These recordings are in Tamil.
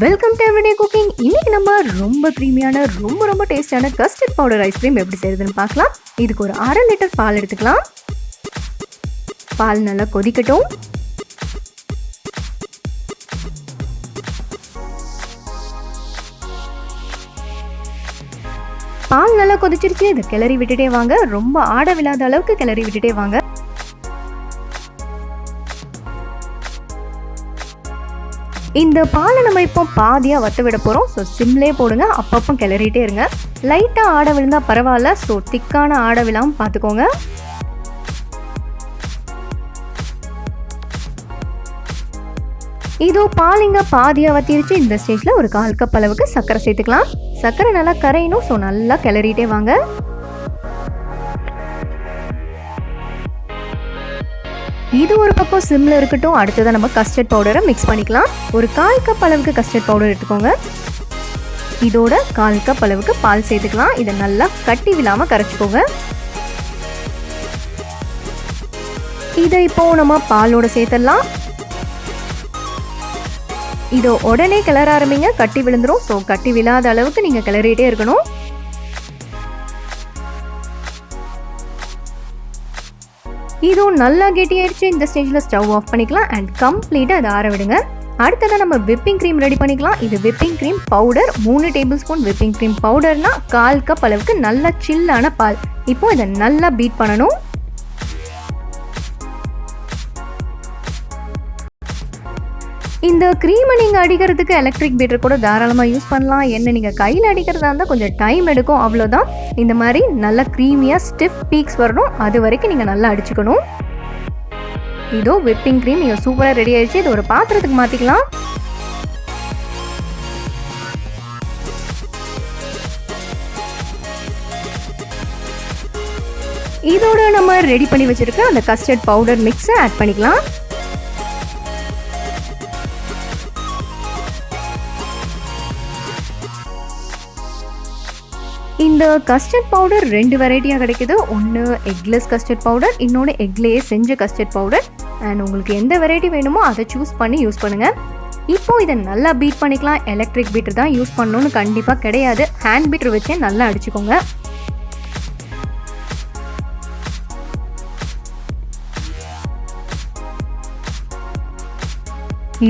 Welcome to everyday cooking. இன்னைக்கு நம்ம ரொம்ப க்ரீமியான ரொம்ப டேஸ்டான கஸ்டர்ட் பவுடர் ஐஸ்கிரீம் எப்படி செய்யறதுன்னு பார்க்கலாம். இதுக்கு ஒரு 1/2 லிட்டர் பால் எடுத்துக்கலாம். பால் நல்லா கொதிக்கட்டும். பால் நல்லா கொதிச்சிருச்சு. இதை கிளறி விட்டுட்டே வாங்க. ரொம்ப ஆட விழாத அளவுக்கு கிளறி விட்டுட்டே வாங்க. இந்த பாலை நம்ம இப்போ பாதியாக வற்ற விட போகிறோம். ஸோ சிம்லேயே போடுங்க. அப்பப்போ கிளறிட்டே இருங்க. லைட்டாக ஆட விழுந்தால் பரவாயில்ல. ஸோ திக்கான ஆட விழாமல் பார்த்துக்கோங்க. இதோ பாலிங்க பாதியாக வற்றிருச்சு. இந்த ஸ்டேஜில் ஒரு 1/4 கப் அளவுக்கு சர்க்கரை சேர்த்துக்கலாம். சர்க்கரை நல்லா கரையணும். ஸோ நல்லா கிளறிட்டே வாங்க. இது ஒரு பக்கம் சிம்ல இருக்கட்டும். அடுத்ததான் நம்ம கஸ்டர்ட் பவுடரை மிக்ஸ் பண்ணிக்கலாம். ஒரு 1/4 கப் அளவுக்கு கஸ்டர்ட் பவுடர் எடுத்துக்கோங்க. இதோட 1/4 கப் அளவுக்கு பால் சேர்த்துக்கலாம். இதை நல்லா கட்டி விழாம கரைச்சிக்கோங்க. இதை இப்போ நம்ம பாலோட சேர்த்துடலாம். இதோ உடனே கிளற ஆரம்பிங்க. கட்டி விழுந்துரும். ஸோ கட்டி விழாத அளவுக்கு நீங்க கிளறிட்டே இருக்கணும். இதுவும் நல்லா கெட்டியாயிடுச்சு. இந்த ஸ்டேஜில் ஸ்டவ் ஆஃப் பண்ணிக்கலாம் அண்ட் கம்ப்ளீட்டாக அதை ஆற விடுங்க. அடுத்ததான் நம்ம விப்பிங் க்ரீம் ரெடி பண்ணிக்கலாம். இது whipping cream powder 3 tablespoon whipping cream பவுடர்னா 1/4 கப் அளவுக்கு நல்லா சில்லான பால். இப்போ இதை நல்லா பீட் பண்ணணும். இந்த க்ரீமை நீங்கள் அடிக்கிறதுக்கு எலக்ட்ரிக் பீட்டர் கூட தாராளமாக யூஸ் பண்ணலாம். என்ன நீங்கள் கையில் அடிக்கிறதா இருந்தால் கொஞ்சம் டைம் எடுக்கும், அவ்வளோதான். இந்த மாதிரி நல்லா க்ரீமியாக ஸ்டிஃப் பீக்ஸ் வரணும். அது வரைக்கும் நீங்கள் நல்லா அடிச்சுக்கணும். இதோ விப்பிங் க்ரீம் இங்கே சூப்பராக ரெடி ஆயிடுச்சு. இது ஒரு பாத்திரத்துக்கு மாற்றிக்கலாம். இதோட நம்ம ரெடி பண்ணி வச்சுருக்க அந்த கஸ்டர்ட் பவுடர் மிக்ஸை ஆட் பண்ணிக்கலாம். இந்த கஸ்டர்ட் பவுடர் 2 வெரைட்டியாக கிடைக்குது. ஒன்று எக்லெஸ் கஸ்டர்ட் பவுடர், இன்னொன்று எக்லேயே செஞ்ச கஸ்டர்ட் பவுடர். அண்ட் உங்களுக்கு எந்த வெரைட்டி வேணுமோ அதை சூஸ் பண்ணி யூஸ் பண்ணுங்கள். இப்போ இதை நல்லா பீட் பண்ணிக்கலாம். எலக்ட்ரிக் பீட்டர் தான் யூஸ் பண்ணணும்னு கண்டிப்பாக கிடையாது. ஹேண்ட் பீட்டர் வச்சே நல்லா அடிச்சுக்கோங்க.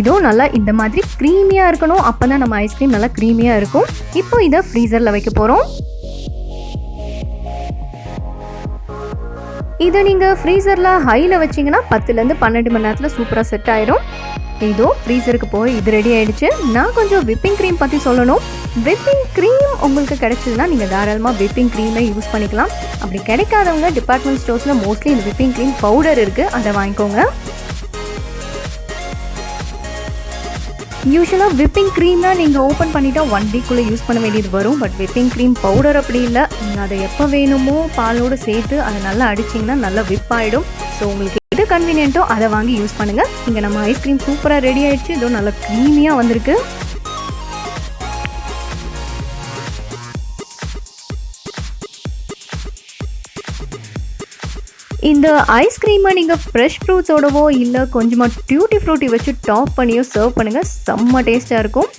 இதோ நல்லா இந்த மாதிரி க்ரீமியாக இருக்கணும். அப்போ தான் நம்ம ஐஸ்கிரீம் நல்லா க்ரீமியாக இருக்கும். இப்போ இதை ஃப்ரீசரில் வைக்க போகிறோம். இதை நீங்கள் ஃப்ரீசரில் ஹையில் வச்சிங்கன்னா 10லேருந்து 12 மணி நேரத்தில் சூப்பராக செட் ஆயிடும். இதோ ஃப்ரீசருக்கு போய் இது ரெடி ஆகிடுச்சு. நான் கொஞ்சம் விப்பிங் க்ரீம் பற்றி சொல்லணும். விப்பிங் க்ரீம் உங்களுக்கு கிடைச்சதுன்னா நீங்கள் தாராளமாக விப்பிங் க்ரீமை யூஸ் பண்ணிக்கலாம். அப்படி கிடைக்காதவங்க டிபார்ட்மெண்ட் ஸ்டோர்ஸில் மோஸ்ட்லி இந்த விப்பிங் க்ரீம் பவுடர் இருக்குது, அதை வாங்கிக்கோங்க. யூஸ்வலாக விப்பிங் க்ரீம்னா நீங்கள் ஓப்பன் பண்ணிட்டா 1 வீக்குள்ளே யூஸ் பண்ண வேண்டியது வரும். பட் விப்பிங் க்ரீம் பவுடர் அப்படி இல்லை. நீங்கள் அதை எப்போ வேணுமோ பாலோடு சேர்த்து அதை நல்லா அடிச்சிங்கன்னா நல்லா விப் ஆகிடும். ஸோ உங்களுக்கு எது கன்வீனியன்ட்டோ அதை வாங்கி யூஸ் பண்ணுங்கள். இங்கே நம்ம ஐஸ்கிரீம் சூப்பராக ரெடி ஆகிடுச்சு. இதோ நல்லா க்ரீமியாக வந்திருக்கு. இந்த ஐஸ்கிரீமை நீங்கள் ஃப்ரெஷ் ஃப்ரூட்ஸோடவோ இல்லை கொஞ்சமாக டியூட்டி ஃப்ரூட்டி வச்சு டாப் பண்ணியோ சர்வ் பண்ணுங்கள். செம்ம டேஸ்ட்டாக இருக்கும்.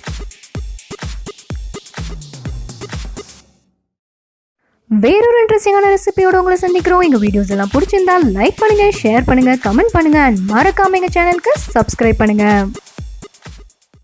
வேறொரு இன்ட்ரெஸ்டிங்கான ரெசிபியோட உங்களை சந்திக்கிறோம். எங்கள் வீடியோஸ் எல்லாம் பிடிச்சிருந்தா லைக் பண்ணுங்கள், ஷேர் பண்ணுங்கள், கமெண்ட் பண்ணுங்கள் அண்ட் மறக்காம எங்கள் சேனலுக்கு சப்ஸ்கிரைப் பண்ணுங்கள்.